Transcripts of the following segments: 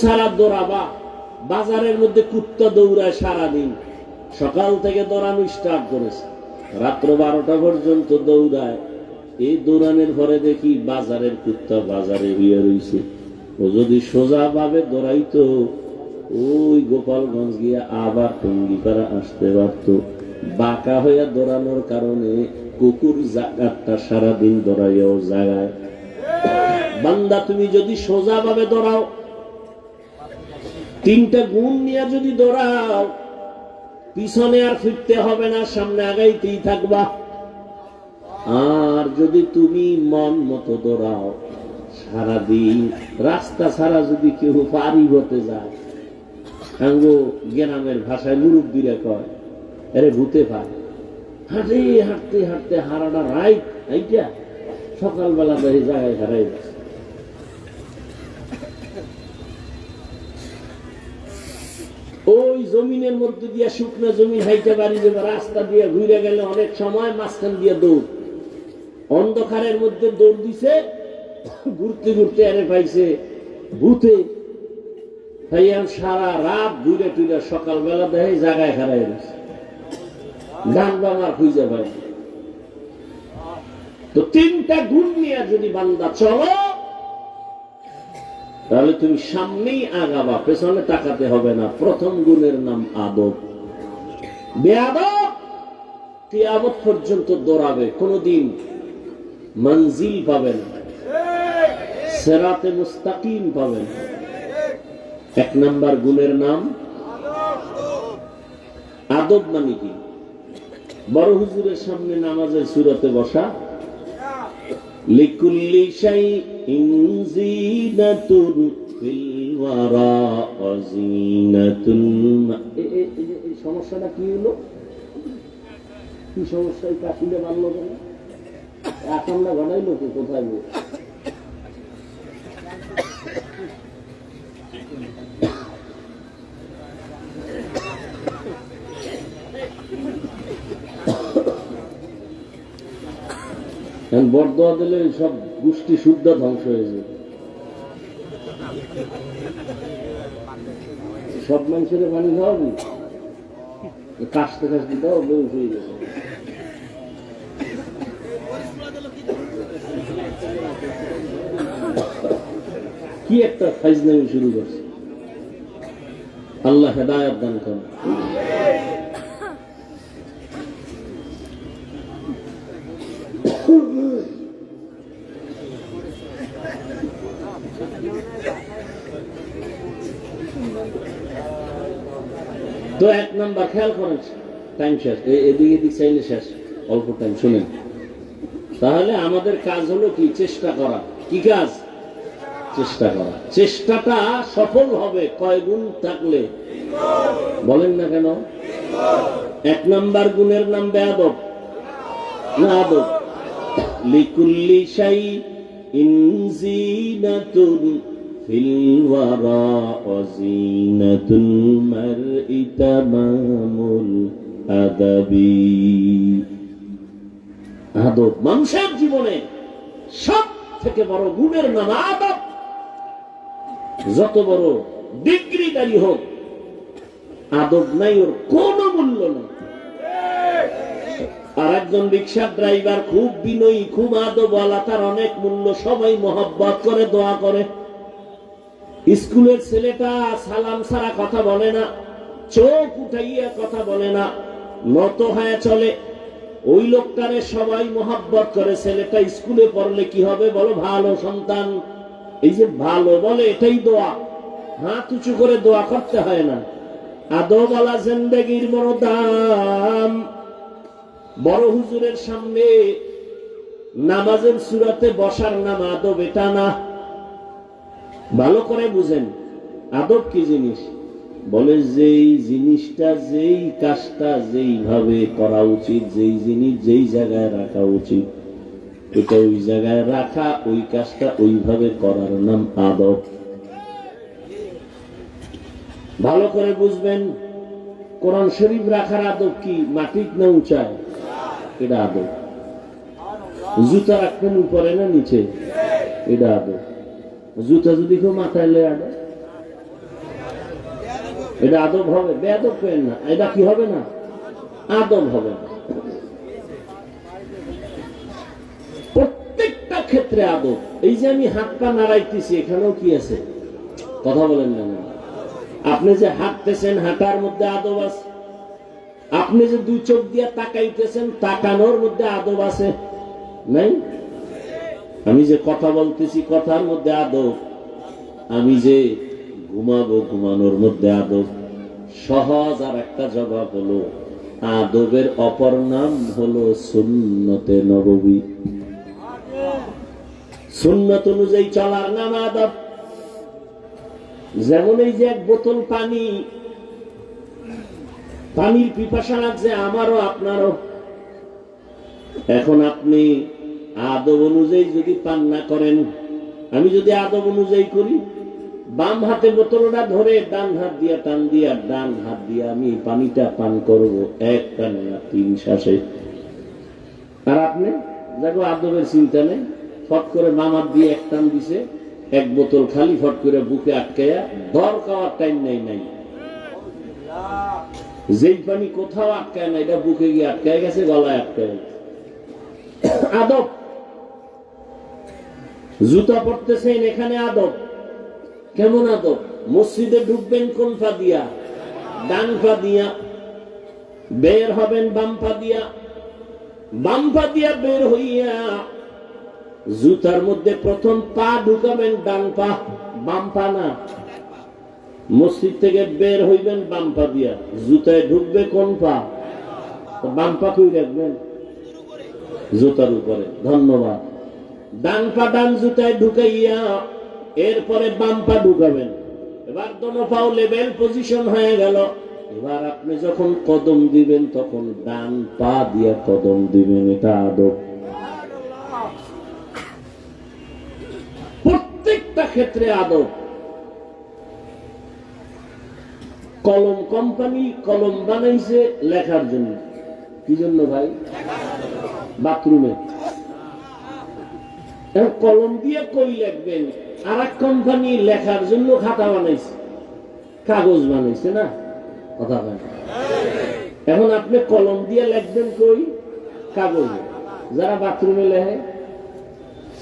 সারা দৌড়াবা, বাজারের মধ্যে কুত্তা দৌড়ায় সারাদিন, সকাল থেকে দৌড়ানো স্টার্ট করেছে, রাত্র 12টা পর্যন্ত দৌড়ায়। এই দৌড়ানোর পরে দেখি বাজারের কুত্তা বাজারে হইয়া রয়েছে। ও যদি সোজা ভাবে দৌড়াইতো, ওই গোপালগঞ্জ গিয়া আবার টঙ্গিপাড়া আসতে পারত। বাঁকা হইয়া দৌড়ানোর কারণে কুকুর জাগাতটা সারাদিন দৌড়াইয়াও জাগায়। বান্দা, তুমি যদি সোজা ভাবে দৌড়াও, 3টা গুণ নিয়ে যদি দৌড়াও, পিছনে আর ফিরতে হবে না, সামনে আগাইতেই থাকবা। আর যদি তুমি মন মতো দৌড়াও, সারাদিন রাস্তা ছাড়া যদি কেউ পারি হতে যায়, গ্রামের ভাষায় মুরব্বীরা কয়, আরে ভূতে পায়, হাঁটে হাঁটতে হাঁটতে হারাটা রাইট এইটা সকালবেলা দেখে জায়গায় হারাই যাচ্ছে। ওই জমিনের মধ্যে দিয়া শুকনো জমিন হাইতে পারি যে রাস্তা দিয়ে ঘুরে গেলে অনেক সময় মাঝখান দিয়ে দৌড়, অন্ধকারের মধ্যে দৌড় দিছে, ঘুরতে ঘুরতে আরে পাইছে ভূতে। সারা রাত ঘুরে টুরে সকালবেলা দেখে জায়গায় হারাই গেছে, গান বাংলার খুঁজে পাই। তো 3টা গুণ নিয়ে যদি বান্দা চলো, তাহলে তুমি সামনেই আগাবা, পেছনে তাকাতে হবে না। প্রথম গুণের নাম আদব। বেয়াদব কিয়ামত পর্যন্ত দৌড়াবে, কোনদিন মঞ্জিল পাবে না, সিরাতে মুস্তাকিম পাবে না। 1 নাম্বার গুণের নাম আদব। মানে কি? বড় হুজুরের সামনে নামাজের সূরাতে বসা, লিকুল্লি শাইইন যিনাতুন ফিল ওয়ারা ওয়া যিনাতুল। এই সমস্যাটা কি হলো? কি সমস্যা? এই কাশিলে মারলো কেন? আকামটা ঘটাইলো কি? কোথায় গো? বরদোয়া দিলে সব গোষ্ঠী শুদ্ধ ধ্বংস হয়ে যাবে। সব মানুষের পানি খাওয়াবি, কাশতে কাশতে দাও, বেউস হয়ে যাবে। কি একটা ফাইজলামি শুরু করছে। আল্লাহ হেদায়েত দান করেন। তো 1 নাম্বার খেয়াল করেন, টাইম শেষ, এদিকে এদিক চাইলে শেষ, অল্প টাইম শুনেন। তাহলে আমাদের কাজ হলো কি? চেষ্টা করা। কি কাজ? চেষ্টা করা। চেষ্টাটা সফল হবে কয় গুণ থাকলে? বলেন না কেন? 1 নাম্বার গুণের নাম বেয়াদব না আদব। লিকুল্লি শাইইন যিনাতুন ফিল ওয়ারা ওয়া যিনাতুল মারই তামামুল আদাবি। আদব মানুষের জীবনে সব থেকে বড় গুণের নাম আদব। যত বড় ডিগ্রিদারি হোক, আদব নাই, ওর কোনো মূল্য নেই। আর একজন রিক্সা ড্রাইভার খুব বিনয়ী, খুব আদবওয়ালা, তার অনেক মূল্য, সবাই মহব্বত করে, দোয়া করে। স্কুলের ছেলেটা সালাম ছাড়া কথা বলে না, চোখ উঠাইয়া কথা বলে না, নত হয়ে চলে, ওই লোকটারে সবাই মহব্বত করে। ছেলেটা স্কুলে পড়লে কি হবে বলো? ভালো সন্তান। এই যে ভালো বলে, এটাই দোয়া। হাত উঁচু করে দোয়া করতে হয় না। আদবওয়ালা জিন্দেগির বড় দাম। বড় হুজুরের সামনে নামাজের সূরাতে বসার নাম আদব, এটা না। ভালো করে বুঝেন আদব কি জিনিস। বলে যেই জিনিসটা, যেই কাজটা যেইভাবে করা উচিত, যেই জিনিস যেই জায়গায় রাখা উচিত, এটা ওই জায়গায় রাখা, ওই কাজটা ওইভাবে করার নাম আদব। ভালো করে বুঝবেন। কোরআন শরীফ রাখার আদব কি? মাটির না উঁচায়? এটা আদব। জুতা রাখবেন উপরে না নিচে? এটা আদব। জুতা যদি কেউ মাথায় লয়ে আনে, এটা আদব হবে? বেয়াদব পেন না, এটা কি হবে না? আদব হবে না। প্রত্যেকটা ক্ষেত্রে আদব। এই যে আমি হাত পা নাড়াইতেছি, এখানেও কি আছে? কথা বলেন না। আপনি যে হাঁটতেছেন, হাঁটার মধ্যে আদব আছে। আপনি যে দুই চোখ দিয়ে তাকাইতেছেন, তাকানোর মধ্যে আদব আছে নাই? আমি যে কথা বলতেছি, কথার মধ্যে আদব। আমি যে ঘুমাবো, ঘুমানোর মধ্যে আদব। সহজ আর একটা জবাব হলো, আদবের অপর নাম হলো সুন্নতে নববী। সুন্নত অনুযায়ী চলার নাম আদব। যেমন এই যে এক বোতল পানি, পানির পিপাসা লাগছে আমারও আপনারও। এখন আপনি আদব অনুযায়ী যদি পান না করেন, আমি যদি আদব অনুযায়ী করি, বাম হাতে বোতলটা ধরে ডান হাত দিয়া টান দিয়া, ডান হাত দিয়া আমি পানিটা পান করব, এক টানে না 3 শ্বাসে। আর আপনি দেখো আদবের চিন্তা নেই, ফট করে বাম হাত দিয়ে এক টান দিছে, এক বোতল খালি, ফট করে বুকে আটকায়া, দর খাওয়ার টাইম নাই। যেই পানি কোথাও আটকায় না, এটা বুকে গিয়ে আটকায় গেছে, গলায় আটকায় গেছে। আদব। জুতা পড়তেছেন, এখানে আদব। কেমন আদব? মসজিদে ঢুকবেন কোন পা দিয়া? ডান পা দিয়া। বের হবেন বাম পা দিয়া। বাম পা দিয়া বের হইয়া জুতার মধ্যে প্রথম পা ঢুকাবেন ডান পা, বাম পা না। মসজিদ থেকে বের হইবেন বাম পা দিয়া, জুতায় ঢুকবে কোন পা? বাম পা কই রাখবেন? জুতার উপরে। ধন্যবাদ। ডান পা ডান জুতায় ঢুকাইয়া এরপরে বাম পা ঢুকাবেন। এবার দোনো পাও লেভেল পজিশন হয়ে গেল। এবার আপনি যখন কদম দিবেন, তখন ডান পা দিয়ে কদম দিবেন। এটা আদব। প্রত্যেকটা ক্ষেত্রে আদব। কলম কোম্পানি কলম বানাইছে লেখার জন্য। কি জন্য ভাই? বাথরুমে। কলম দিয়ে কই লিখবেন? আর এক কোম্পানি লেখার জন্য খাতা বানাইছে, কাগজ বানাইছে না? কথা বলেন। এখন আপনি কলম দিয়ে লিখবেন কই? কাগজে। যারা বাথরুমে লেখে,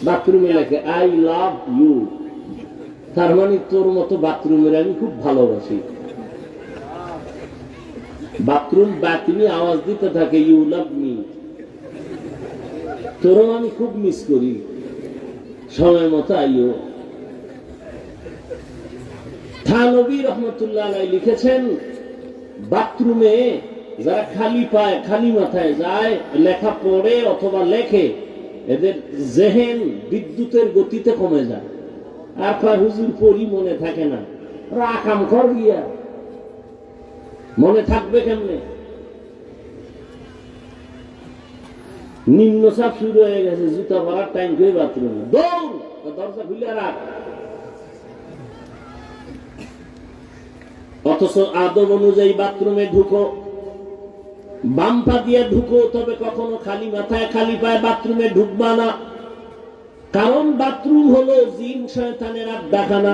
বাথরুমে লেখে আই লাভ ইউ, তার মানে তোর মতো বাথরুমের আমি খুব ভালোবাসি। বাথরুম বাথরুমে আওয়াজ দিতে থাকে, ইউ লাভ মি, তোরও আমি খুব মিস করি, সময় মতো আইও। থানবী রহমতুল্লাহ আলাইহি লিখেছেন, বাথরুমে যারা খালি পায়, খালি মাথায় যায়, লেখা পড়ে অথবা লেখে, এদের জেহেন বিদ্যুতের গতিতে কমে যায়। আর কয় হুজুর পড়ি, মনে থাকে না। রাকাম কর গিয়া, মনে থাকবে কেমনে? নিম্নচাপ শুরু হয়ে গেছে, জুতা পরার টাইম করে বাথরুমে দৌড়, দরজা খুলে রাখ। অথচ আদব অনুযায়ী বাথরুমে ঢুকো, বাম পা দিয়ে ঢুকো, তবে কখনো খালি মাথায় খালি পায়ে বাথরুমে ঢুকবা না। কারণ বাথরুম হলো জিন শয়তানের আড্ডাখানা।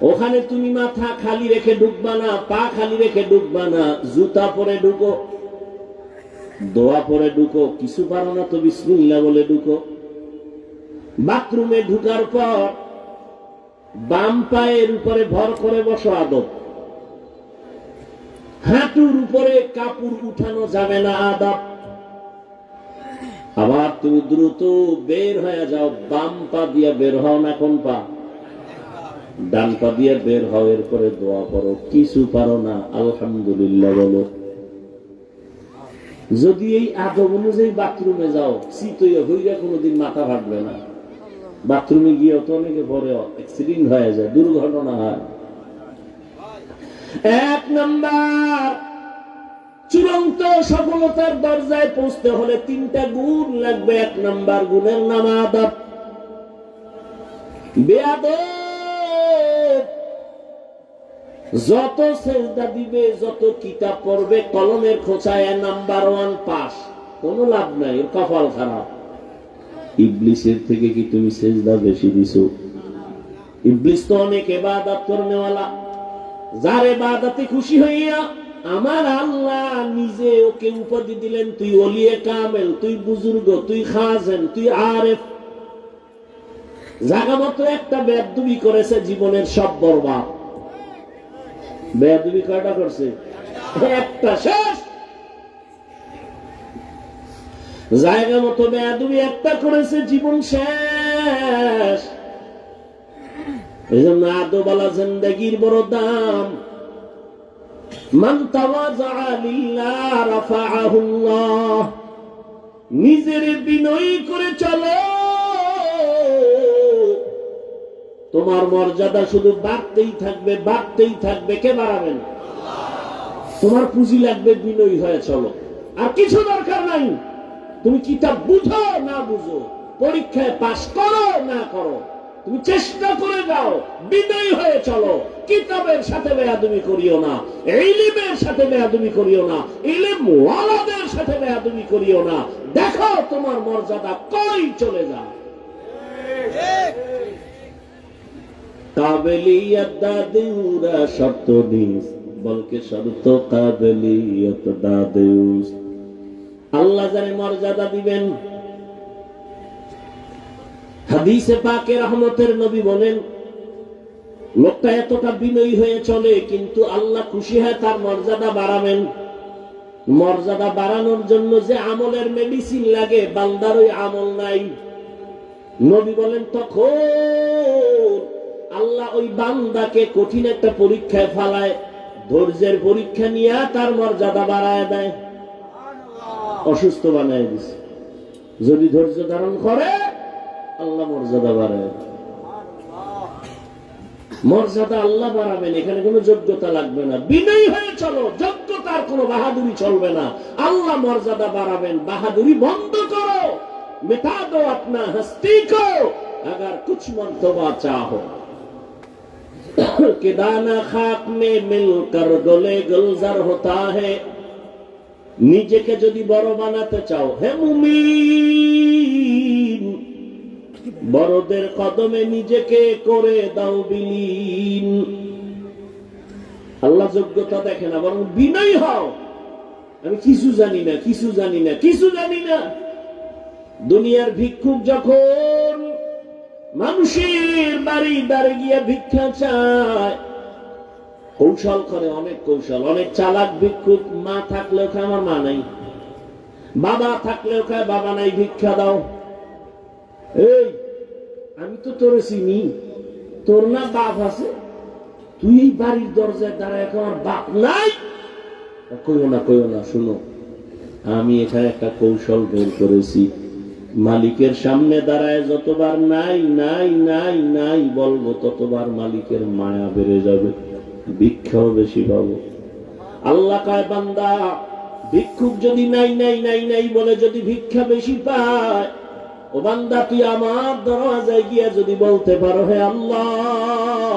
ওখানে তুমি মাথা খালি রেখে ঢুকবা না, পা খালি রেখে ঢুকবা না। জুতা পরে ঢুকো, দোয়া পরে ঢুকো, কিছু পারো না তো বিসমিল্লাহ বলে ঢুকো। বাথরুমে ঢুকার পর বাম পায়ের উপরে ভর করে বসো, আদব। হাঁটুর উপরে কাপড় উঠানো যাবে না, আদব। আবার তুমি দ্রুত বের হয়ে যাও, বাম পা দিয়ে বের হও না কোন পা? ডান পা দিয়ে বের হও। এরপরে দোয়া করো, কিছু পারো না আলহামদুলিল্লাহ বলো। যদি এই আদব অনুযায়ী বাথরুমে যাও, শীতইয়া হইয়া কোনোদিন মাথা ফাটবে না। বাথরুমে গিয়ে তো অনেকে পরে অ্যাক্সিডেন্ট হয়ে যায়, দুর্ঘটনা হয়। 1 নাম্বার, চূড়ান্ত সফলতার দরজায় পৌঁছতে হলে 3টা গুণ লাগবে। 1 নাম্বার গুণের নাম আদব। বেয়াদব যত সেজদা দিবে, যত কিতাব পড়বে, কলমের খোঁচায় নাম্বার 1 পাস, কোনো লাভ নাই, ওর কপাল খারাপ। ইবলিসের থেকে কি তুমি সেজদা বেশি দিছো? ইবলিস তো অনেক ইবাদত করনেওয়ালা, যার ইবাদতে খুশি হইয়া আমার আল্লাহ নিজে ওকে উপাধি দিলেন, তুই ওলিয়ে কামেল, তুই বুজুর্গ, তুই খাজেন, তুই আরেফ। জায়গা মতো একটা বেয়াদবি করেছে, জীবনের সব বরবাদ। বেয়াদবি কয়টা করছে? একটা, শেষ। জায়গা মতো বেয়াদবি একটা করেছে, জীবন শেষ। এই জন্য আদবালা জিন্দেগির বড় দাম। মান তাওয়াযা লিল্লাহ রাফাআহুল্লাহ। নিজের বিনয়ী করে চলো, তোমার মর্যাদা শুধু বাড়তেই থাকবে, বাড়তেই থাকবে। কে বাড়াবেন? তোমার পুঁজি লাগবে, বিনয়ী হয়ে চলো, আর কিছু দরকার নাই। তুমি কিতাব বুঝো না বুঝো, পরীক্ষায় পাস করো না করো, তুমি চেষ্টা করে যাও, বিনয়ী হয়ে চলো। কিতাবের সাথে বেয়াদবি করিও না, ইলমের সাথে বেয়াদবি করিও না, ইলম ওয়ালাদের সাথে বেয়াদবি করিও না। দেখো তোমার মর্যাদা কই চলে যায়। কাবেলিয়ত দাদুরা শর্ত নিস, বলকে শর্ত কাবেলিয়ত দাদুস। আল্লাহ যারে মর্যাদা দিবেন। হাদিসে পাকে রহমতের নবী বলেন, লোকটা এতটা বিনয়ী হয়ে চলে, কিন্তু আল্লাহ খুশি হয় তার মর্যাদা বাড়াবেন। মর্যাদা বাড়ানোর জন্য যে আমলের মেডিসিন লাগে, বান্দার ওই আমল নাই। নবী বলেন, তখন আল্লাহ ওই বান্দাকে কঠিন একটা পরীক্ষায় ফালায়, ধৈর্যের পরীক্ষা নিয়ে তার মর্যাদা বাড়ায় দেয়, অসুস্থ বানায় দিছে। যদি ধৈর্য ধারণ করে, আল্লাহ মর্যাদা বাড়ায়। মর্যাদা আল্লাহ বাড়াবেন, এখানে কোনো যোগ্যতা লাগবে না। বিনয়ী হয়ে চলো, যোগ্যতার কোনো বাহাদুরি চলবে না। আল্লাহ মর্যাদা বাড়াবেন, বাহাদুরি বন্ধ করো। মিটা দো আপনা হস্তি কো, अगर कुछ मर्तबा चाहो कि दाना खाक में मिलकर गले गुलजार होता है। নিজেকে যদি বড় বানাতে চাও, হে মুমিন, বড়দের কদমে নিজেকে করে দাও বিলীন। আল্লাহ যোগ্যতা দেখে না, বরং বিনয়ী হও। আমি কিছু জানি না, কিছু জানি না, কিছু জানি না। দুনিয়ার ভিক্ষুক যখন মানুষের বাড়ি বাড়ি গিয়ে ভিক্ষা চায়, কৌশল করে, অনেক কৌশল। অনেক চালাক ভিক্ষুক, মা থাকলেও খায় আমার মা নাই, বাবা থাকলেও খায় বাবা নাই, ভিক্ষা দাও। এই আমি তো তোরে চিনি, তোর না বাপ আছে, তুই এই বাড়ির দরজায় দাঁড়ায় আমার বাপ নাই। কইও না, কইও না, শুনো, আমি এখানে একটা কৌশল বের করেছি। মালিকের সামনে দাঁড়ায় যতবার নাই নাই নাই নাই বলবো, ততবার মালিকের মায়া বেড়ে যাবে, ভিক্ষাও বেশি পাবো। আল্লাহ কয়, বান্দা ভিক্ষুক যদি নাই নাই নাই নাই বলে যদি ভিক্ষা বেশি পায়, ও বান্দা তুই আমার দরজায় গিয়া যদি বলতে পারো, হে আল্লাহ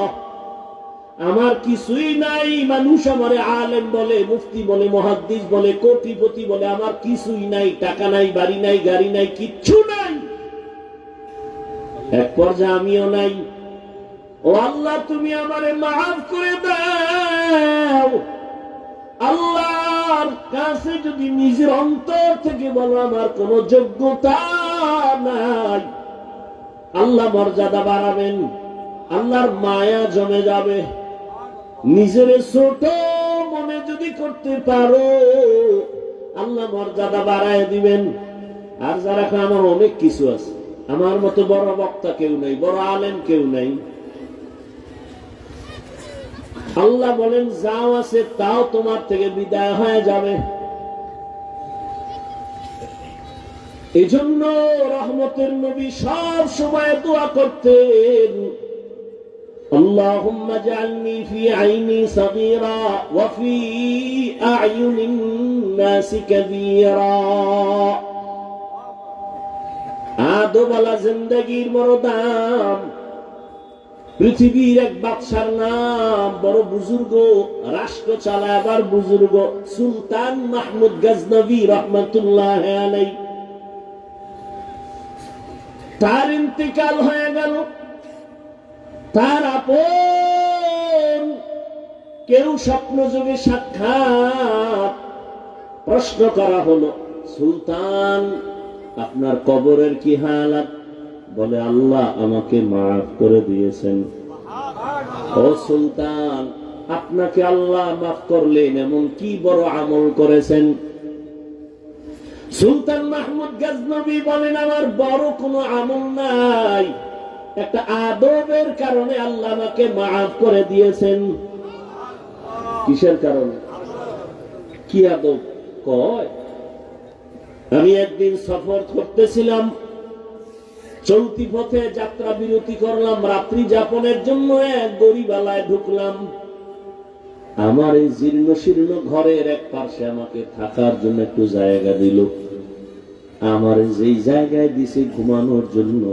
আমার কিছুই নাই, মানুষ আমারে আলেম বলে, মুফতি বলে, মুহাদ্দিস বলে, কোটিপতি বলে, আমার কিছুই নাই, টাকা নাই, বাড়ি নাই, গাড়ি নাই, কিচ্ছু নাই, এক পর্যায়ে আমিও নাই। ও আল্লাহ তুমি আমারে মাফ করে দাও। আল্লাহর কাছে যদি নিজের অন্তর থেকে বলো আমার কোন যোগ্যতা নাই, আল্লাহ মর্যাদা বাড়াবেন, আল্লাহর মায়া জমে যাবে। নিজের ছোট মনে যদি করতে পারো, আল্লাহ মর্যাদা বাড়ায় দিবেন। আর যারা আমার অনেক কিছু আছে, আমার মতো বড় বক্তা কেউ নেই, বড় আলেম কেউ নেই, আল্লাহ বলেন যাও আছে তাও তোমার থেকে বিদায় হয়ে যাবে। এজন্য রহমতের নবী সব সময় দোয়া করতেন, اللهم اجعلني في عيني صغيرا وفي أعين الناس كبيرا। আদোবালা জিন্দেগির বড় দাম। পৃথিবীর এক বাদশার নাম, বড় বুজুর্গ, রাষ্ট্র চালায় আবার বুজুর্গ, সুলতান মাহমুদ গজনবী রহমতুল্লাহ আলাইহি। তার ইন্তিকাল হয়ে গেল। তার আপন কেউ স্বপ্ন যোগে সাক্ষাৎ। প্রশ্ন করা হলো, সুলতান আপনার কবরের কি হালাত? বলে, আল্লাহ আমাকে মাফ করে দিয়েছেন। ও সুলতান, আপনাকে আল্লাহ মাফ করলেন, এমন কি বড় আমল করেছেন? সুলতান মাহমুদ গজনবী বলেন, আমার বড় কোনো আমল নাই, একটা আদবের কারণে আল্লাহ আমাকে মাফ করে দিয়েছেন। কিসের কারণে? কি আদব? কয়, আমি একদিন সফর করতেছিলাম, চলতি পথে যাত্রা বিরতি করলাম, রাত্রি যাপনের জন্য এক গরিবালায় ঢুকলাম। আমার এই জীর্ণ শীর্ণ ঘরের এক পাশে আমাকে থাকার জন্য একটু জায়গা দিল। আমার যেই জায়গায় দিছে ঘুমানোর জন্য,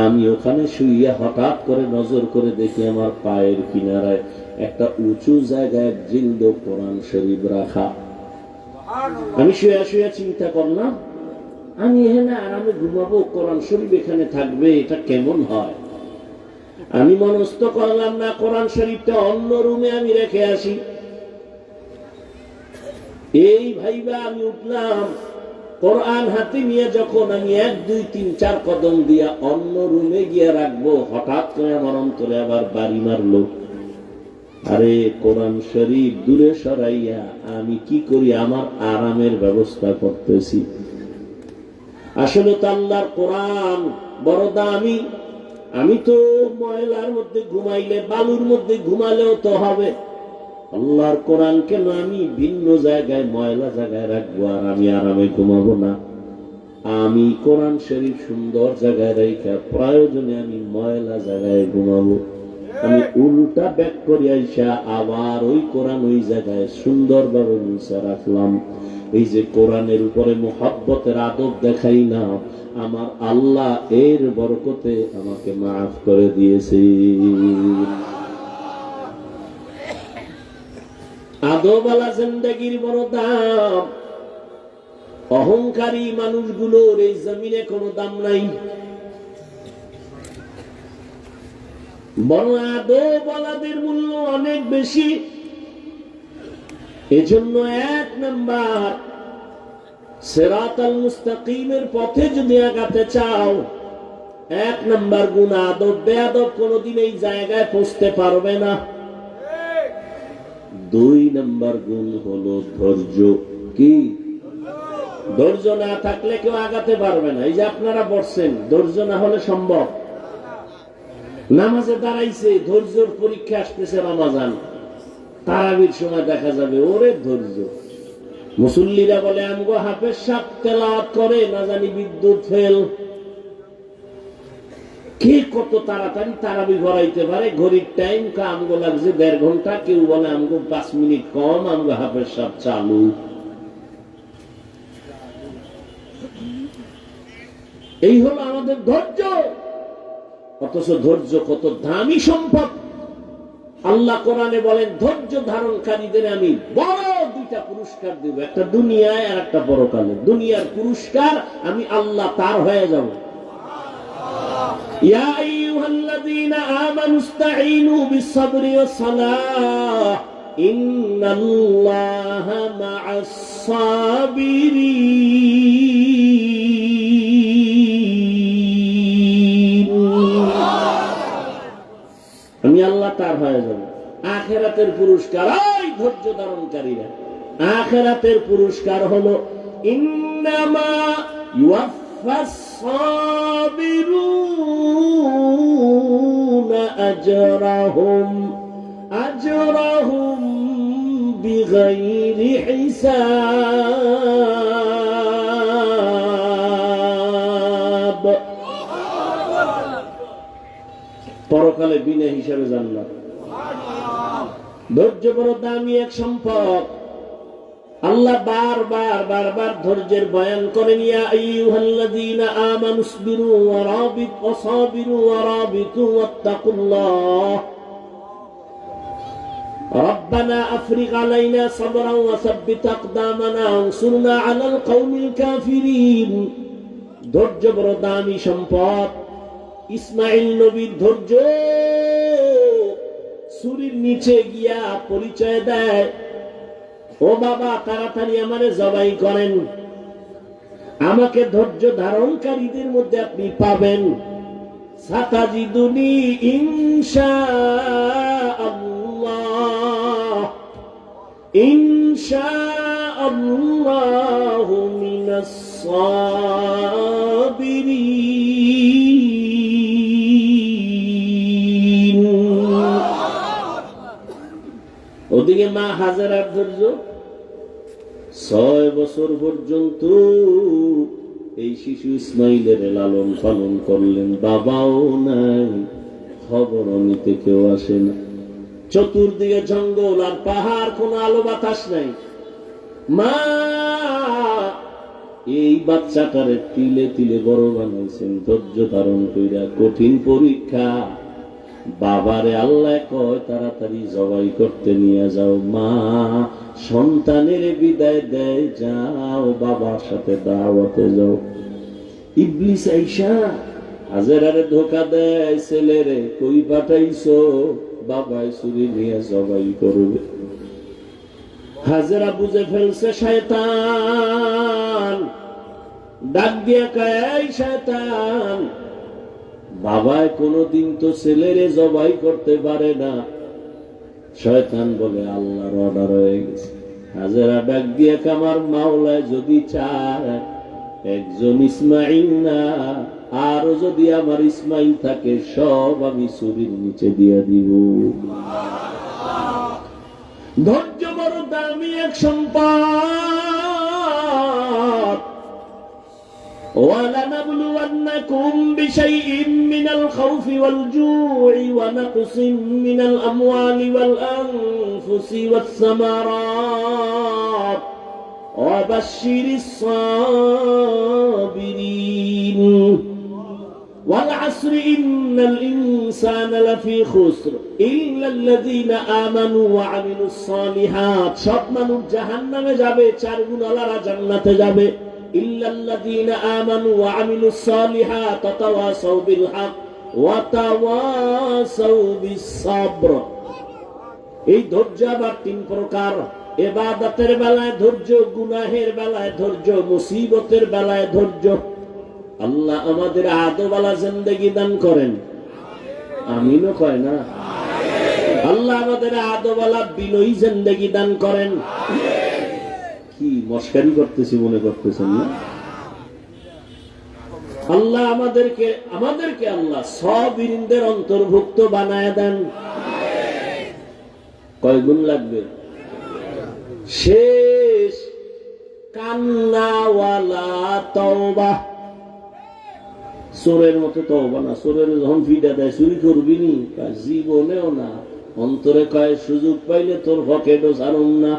আমি ওখানে শুইয়া হঠাৎ করে নজর করে দেখি আমার পায়ের কিনারায় একটা উঁচু জায়গায় জিন্দ কোরআন শরীফ রাখা। আমি শুয়ে শুয়ে চিন্তা করলাম, আমি এখানে আরামে ঘুমাবো, কোরআন শরীফ এখানে থাকবে, এটা কেমন হয়? আমি মনস্থ করলাম না, কোরআন শরীফটা অন্য রুমে আমি রেখে আসি। এই ভাইবা আমি উঠলাম, কোরআন হাতে নিয়ে যখন আমি 1 2 3 4 কদম দিয়া অন্য রুমে গিয়ে রাখবো, হঠাৎ করে আমার অন্তরে আবার বাড়ি মারলো। আরে কোরআন শরীফ দূরে সরাইয়া আমি কি করি, আমার আরামের ব্যবস্থা করতেছি। আসলে তো আল্লাহর কোরআন বড় দামি। আমি তো ময়লার মধ্যে ঘুমাইলে, বালুর মধ্যে ঘুমালেও তো হবে, আল্লাহর কোরআন কেন আমি ভিন্ন জায়গায় ময়লা জায়গায় রাখবো আর আমি আরামে ঘুমাবো না? আমি কোরআন শরীফ সুন্দর জায়গায় রেখে প্রয়োজনে আমি ময়লা জায়গায় ঘুমাবো। আমি উল্টা ব্যাক করে আইসা আবার ওই কোরআন ওই জায়গায় সুন্দরভাবে মুছে রাখলাম। এই যে কোরআনের উপরে মুহাব্বতের আদব দেখাই না, আমার আল্লাহ এর বরকতে আমাকে মাফ করে দিয়েছে। আদবওয়ালা জিন্দেগির বড় দাম। অহংকারী মানুষগুলোর এই জমিনে কোনো দাম নাই। বড় আদবওয়ালাদের মূল্য অনেক বেশি। এজন্য 1 নাম্বার, সিরাতাল মুস্তাকিমের পথে যদি আগাতে চাও, 1 নাম্বার গুণ আদব। বেয়াদব কোনদিন এই জায়গায় পৌঁছতে পারবে না। 2 নাম্বার গুণ হলো ধৈর্য। কি? ধৈর্য না থাকলে কেউ আগাতে পারবে না। এই যে আপনারা বসছেন, ধৈর্য না হলে সম্ভব? নামাজে দাঁড়াইছে, ধৈর্যর পরীক্ষা আসতেছে, রমাজান তারাবির সময় দেখা যাবে, ওরে ধৈর্য। মুসল্লিরা বলে, আমগো হাফেজ সাহেব তেলাওয়াত করে, না জানি বিদ্যুৎ ফেল। কে কত তাড়াতাড়ি তারাবি ভরাইতে পারে? ঘড়ির টাইম আমগো লাগছে 1.5 ঘন্টা, কেউ বলে আমগো 5 মিনিট কম, আমগো হাফেজ সাহেব চালু। এই হলো আমাদের ধৈর্য। অথচ ধৈর্য কত দামি সম্পদ। আল্লাহ কোরআনে বলেন, ধৈর্য ধারণকারীদের আমি বড় 2টা পুরস্কার দেব, একটা দুনিয়ায় আর একটা পরকালে। দুনিয়ার পুরস্কার আমি আল্লাহ তার হয়ে যাব। ইয়া আইয়ুহাল্লাযীনা আমানু ইসতাঈনু বিস-সাবরি ওয়াস-সালাহ ইন্নাল্লাহা মা'আস-সাবিরিন। আমি আল্লাহ তার হয়ে যাব। আখিরাতের পুরস্কার ওই ধৈর্য ধারণকারীরা। আখিরাতের পুরস্কার হলো ইন্নামা ইউওয়াফাস-সাবিরুনা আজরাহুম বিগাইরি হিসাব। পরকালে বিনা হিসাবে জান্নাত। ধৈর্য বড় দামি এক সম্পদ। আল্লাহ বারবার ধৈর্যের বয়ান করেন, ইয়া আইয়ুহাল্লাযীনা আমানু ইসবিরু ওয়া সাবিরু ওয়া রাবিতু ওয়াত্তাকুল্লাহ রব্বানা আফরিগ আলাইনা সাবরান ওয়া সাব্বিত আকদামানা ওয়ানসুরনা আলাল কওমিল কাফিরিন। ধৈর্য বড় দামি সম্পদ। ইসমাঈল নবীর ধৈর্য ছুরির নিচে গিয়া পরিচয় দেয়, ও বাবা তাড়াতাড়ি আমারে জবাই করেন, আমাকে ধৈর্য ধারণকারীদের মধ্যে আপনি পাবেন। সাতাজিদুনি ইনশাআল্লাহ ইনশাআল্লাহু মিনাস সাবিরিন। ওদিকে মা হাজেরার ধৈর্য 6 বছর পর্যন্ত এই শিশু ইসমাইলের লালন পালন করলেন, বাবাও নাই, খবর নিতে কেউ আসে না। চতুর্দিকে জঙ্গল আর পাহাড়, কোনো আলো বাতাস নাই। মা এই বাচ্চাটারে তিলে তিলে বড় বানাইছেন ধৈর্য ধারণ কইরা। কঠিন পরীক্ষা, বাবারে আল্লাহ কয় তাড়াতাড়ি জবাই করতে নিয়ে যাও। মা সন্তানের বিদায় দেয়, যাও বাবার সাথে দাওয়াতে যাও। ইবলিস আইসা হাজেরারে ধোকা দেয়, ছেলেরে কই পাঠাইছো, বাবাই ছুরি নিয়ে জবাই করবে। হাজেরা বুঝে ফেলছে শয়তান, ডাক দিয়া কয়, এই শয়তান, বাবাই কোনদিন তো ছেলেরে জবাই করতে পারে না। শয়তান বলে আল্লাহর অর্ডার হয়ে গেছে। হাজেরা ডাক দিয়ে আমার মাওলায় যদি চায় একজন ইসমাইল না, আরো যদি আমার ইসমাইল থাকে সব আমি ছুরির নিচে দিয়ে দিব। ধৈর্য বড় দামি এক সম্পদ। وَلَنَبْلُوَنَّكُمْ بِشَيْءٍ مِّنَ الْخَوْفِ وَالْجُوعِ وَنَقْصٍ مِّنَ الْأَمْوَالِ وَالْأَنفُسِ وَالثَّمَرَاتِ وَبَشِّرِ الصَّابِرِينَ وَالْعَصْرِ إِنَّ الْإِنسَانَ لَفِي خُسْرٍ إِلَّا الَّذِينَ آمَنُوا وَعَمِلُوا الصَّالِحَاتِ। সব মানুষ জাহান্নামে যাবে, 4 গুণওয়ালারা জান্নাতে যাবে। ইল্লাল্লাযীনা আমানু ওয়া আমিলুস সালিহাত ওয়া তাওয়াসাউ বিল হক ওয়া তাওয়াসাউ বিস সাবর। এই ধৈর্য আবার 3 প্রকার। ইবাদতের বেলায় ধৈর্য, গুনাহের বেলায় ধৈর্য, মুসিবতের বেলায় ধৈর্য। আল্লাহ আমাদের আদওয়ালা জিন্দেগি দান করেন, আমিনও কয় না। আল্লাহ আমাদের আদওয়ালা বিনয়ী জিন্দেগি দান করেন। কি মস্কারি করতেছি মনে করতেছেন না? আল্লাহ আমাদেরকে আল্লাহ সাবিরিনদের অন্তর্ভুক্ত বানায় দেন। কয় গুণ লাগবে? শেষ কান্নাওয়ালা তওবা। চোরের মতো তওবা না। চোরের যখন ফিডা দেয় চুরি করবি নি, জীবনেও না। অন্তরে কয় সুযোগ পাইলে তোর পকেটও ছাড়ুম না।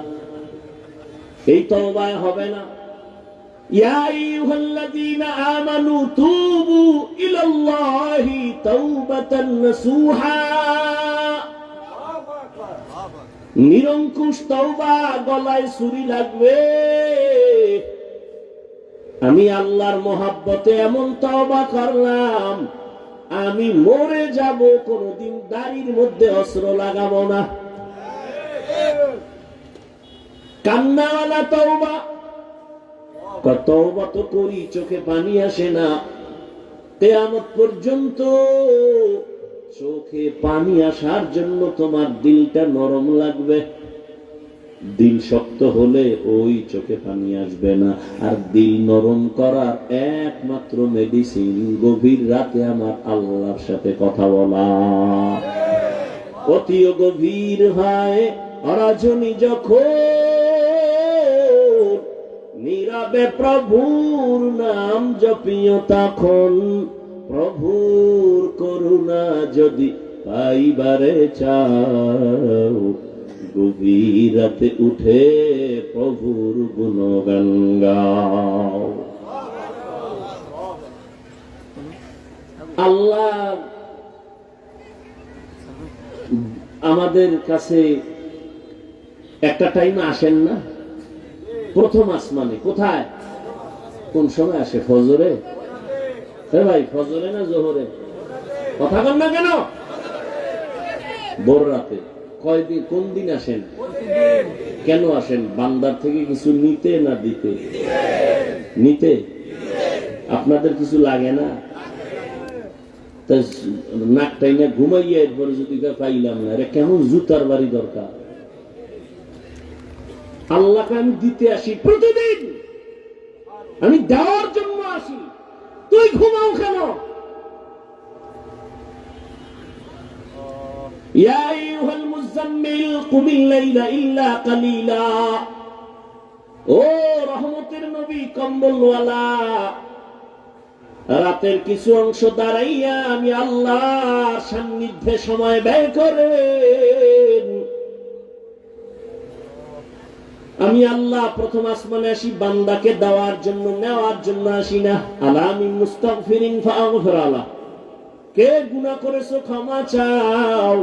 এই তওবায় হবে না। ইয়া আইয়ুহাল্লাযীনা আমানু তুবু ইলাল্লাহি তাওবাতান নাসুহা। নিরঙ্কুশ তওবা, গলায় ছুরি লাগবে। আমি আল্লাহর মহব্বতে এমন তওবা করলাম, আমি মরে যাব, কোনদিন দাড়ির মধ্যে অস্ত্র লাগাবো না। কান্নাওয়ালা তওবা। তওবা তো করি, চোখে পানি আসে না। কিয়ামত পর্যন্ত চোখে পানি আসার জন্য তোমার দিলটা নরম লাগবে। দিল শক্ত হলে ওই চোখে পানি আসবে না। আর দিল নরম করার একমাত্র মেডিসিন গভীর রাতে আমার আল্লাহর সাথে কথা বলা। অতি গভীর হয় রজনী যখন নীরবে প্রভুর নাম জপিও তখন। প্রভুর করুণা যদি পাইবারে চাও, গভীর রাতে উঠে প্রভুর গুণগান গাও। আল্লাহ আমাদের কাছে একটা টাইম আসেন না? প্রথম আসমানে। কোথায়? কোন সময় আসে? ফজরে? ভাই ফজরে না জোহরে? কথা বল না কেন? ভোর রাতে কয়দিন, কোন দিন আসেন? কেন আসেন? বান্দার থেকে কিছু নিতে না দিতে? নিতে। আপনাদের কিছু লাগে না? নাকটাই না ঘুমাইয়া এরপরে যদি পাইলাম না, এটা কেমন জুতার বাড়ি দরকার? আল্লাহকে আমি দিতে আসি প্রতিদিন, আমি দেওয়ার জন্য আসি। তুই ঘুমাও কেন? ইয়া আইয়ুহাল মুযাম্মিল কুমিল লাইলা ইল্লা কালিলা। ও রহমতের নবী, কম্বলওয়ালা, রাতের কিছু অংশ দাঁড়াইয়া আমি আল্লাহর সান্নিধ্যে সময় ব্যয় করেন। আমি আল্লাহ প্রথম আসমানে আসি বান্দাকে দেওয়ার জন্য, নেওয়ার জন্য আসি না। আলামি মুস্তাগফিরিন ফাগফির আলা। কে গুনাহ করেছো ক্ষমা চাও,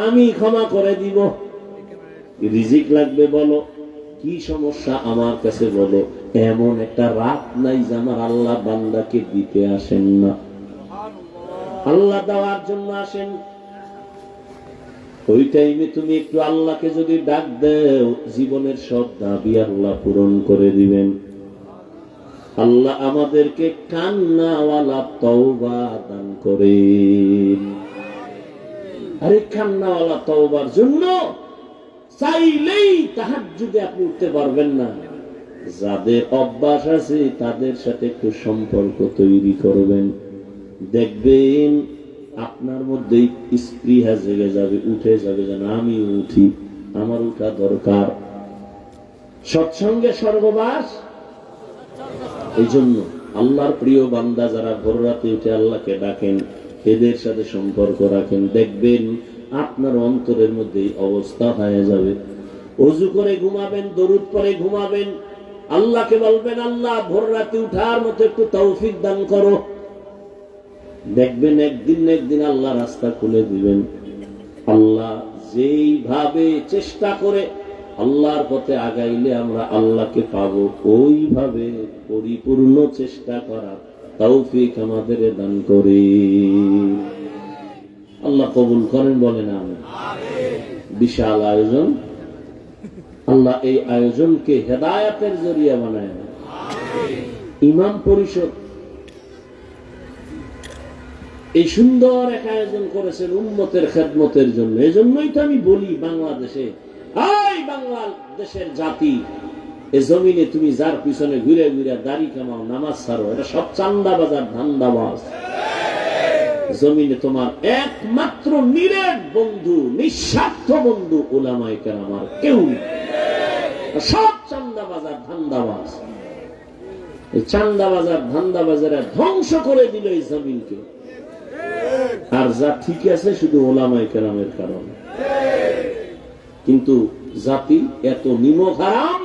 আমি ক্ষমা করে দিব। রিজিক লাগবে বলো, কি সমস্যা আমার কাছে বলো। এমন একটা রাত নাই যে আমার আল্লাহ বান্দাকে দিতে আসেন না। আল্লাহ দেওয়ার জন্য আসেন। ওই টাইমে তুমি একটু আল্লাহকে যদি ডাক দেও, জীবনের সব দাবি আল্লাহ পূরণ করে দিবেন। আল্লাহ আমাদেরকে কান্নাওয়ালা তওবা দান করেন। আরে কান্নাওয়ালা তওবার জন্য চাইলেই তাহাজ্জুদে আপনি উঠতে পারবেন না। যাদের অভ্যাস আছে তাদের সাথে একটু সম্পর্ক তৈরি করবেন, দেখবেন আপনার মধ্যে স্পৃহা জেগে যাবে, উঠে যাবে যেন আমি উঠি, আমার উঠা দরকার। সৎসঙ্গে স্বর্গবাস। এই জন্য আল্লাহর প্রিয় বান্দা যারা ভোর রাতে উঠে আল্লাহকে ডাকেন, এদের সাথে সম্পর্ক রাখেন, দেখবেন আপনার অন্তরের মধ্যে অবস্থা হয়ে যাবে। ওযু করে ঘুমাবেন, দরুদ পড়ে ঘুমাবেন, আল্লাহকে বলবেন আল্লাহ ভোর রাতে উঠার মতো একটু তৌফিক দান করো। দেখবেন একদিন না একদিন আল্লাহ রাস্তা খুলে দিবেন। আল্লাহ যেইভাবে চেষ্টা করে আল্লাহর পথে আগাইলে আমরা আল্লাহকে পাবো, ওইভাবে পরিপূর্ণ চেষ্টা করার তৌফিক আমাদের দান করে। আল্লাহ কবুল করেন, বলেন আমিন। বিশাল আয়োজন, আল্লাহ এই আয়োজনকে হেদায়েতের জরিয়া বানায়। ইমাম পরিষদ এই সুন্দর এক আয়োজন করেছেন উম্মতের খেদমতের জন্য। এজন্যই তো আমি বলি বাংলাদেশে, এই বাংলাদেশের জাতি, এ জমিনে তুমি যার পিছনে ঘুরে ঘুরে দাড়ি কামাও, নামাজ ছাড়ো, এটা সব চান্দাবাজার, ধান্দাবাজ। জমিনে তোমার একমাত্র নিরেট বন্ধু, নিঃস্বার্থ বন্ধু উলামায়ে কেরাম, আর কেউ নেই। সব চান্দাবাজার, ধান্দাবাজ। এই চান্দাবাজার, ধান্দাবাজারা ধ্বংস করে দিল এই জমিনকে। আর যা ঠিক আছে শুধু উলামায়ে কেরামের কারণে। কিন্তু জাতি এত নিমক হারাম